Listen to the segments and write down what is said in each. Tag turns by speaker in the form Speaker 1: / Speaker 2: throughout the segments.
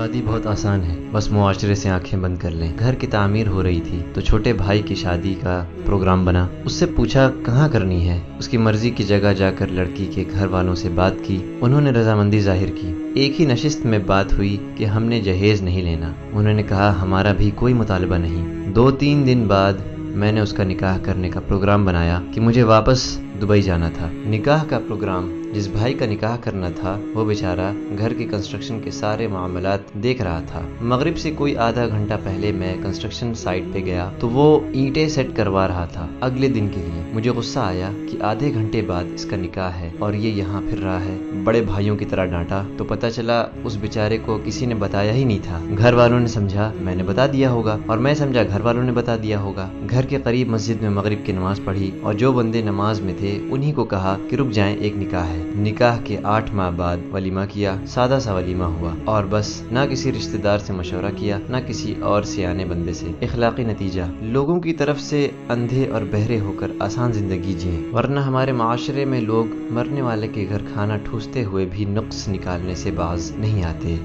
Speaker 1: شادی بہت آسان ہے، بس معاشرے سے آنکھیں بند کر لیں۔ گھر کی تعمیر ہو رہی تھی تو چھوٹے بھائی کی شادی کا پروگرام بنا۔ اس سے پوچھا کہاں کرنی ہے۔ اس کی مرضی کی جگہ جا کر لڑکی کے گھر والوں سے بات کی۔ انہوں نے رضامندی ظاہر کی۔ ایک ہی نشست میں بات ہوئی کہ ہم نے جہیز نہیں لینا۔ انہوں نے کہا ہمارا بھی کوئی مطالبہ نہیں۔ 2-3 دن بعد میں نے اس کا نکاح کرنے کا پروگرام بنایا کہ مجھے واپس دبئی جانا تھا۔ نکاح کا پروگرام، جس بھائی کا نکاح کرنا تھا وہ بیچارہ گھر کی کنسٹرکشن کے سارے معاملات دیکھ رہا تھا۔ مغرب سے کوئی آدھا گھنٹہ پہلے میں کنسٹرکشن سائٹ پہ گیا تو وہ اینٹیں سیٹ کروا رہا تھا اگلے دن کے لیے۔ مجھے غصہ آیا کہ آدھے گھنٹے بعد اس کا نکاح ہے اور یہ یہاں پھر رہا ہے۔ بڑے بھائیوں کی طرح ڈانٹا تو پتہ چلا اس بیچارے کو کسی نے بتایا ہی نہیں تھا۔ گھر والوں نے سمجھا میں نے بتا دیا ہوگا اور میں سمجھا گھر والوں نے بتا دیا ہوگا۔ گھر کے قریب مسجد میں مغرب کی نماز پڑھی اور جو بندے نماز میں تھے انہی کو کہا کہ رک جائیں، ایک نکاح ہے۔ نکاح کے 8 ماہ بعد ولیمہ کیا۔ سادہ سا ولیمہ ہوا اور بس، نہ کسی رشتہ دار سے مشورہ کیا نہ کسی اور سیانے بندے سے۔ اخلاقی نتیجہ، لوگوں کی طرف سے اندھے اور بہرے ہو کر آسان زندگی جئیں، ورنہ ہمارے معاشرے میں لوگ مرنے والے کے گھر کھانا ٹھوستے ہوئے بھی نقص نکالنے سے باز نہیں آتے۔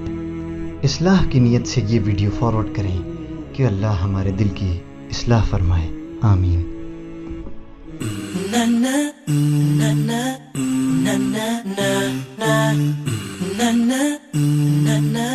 Speaker 2: اصلاح کی نیت سے یہ ویڈیو فارورڈ کریں کہ اللہ ہمارے دل کی اصلاح فرمائے، آمین۔
Speaker 3: Na na na na na na na na na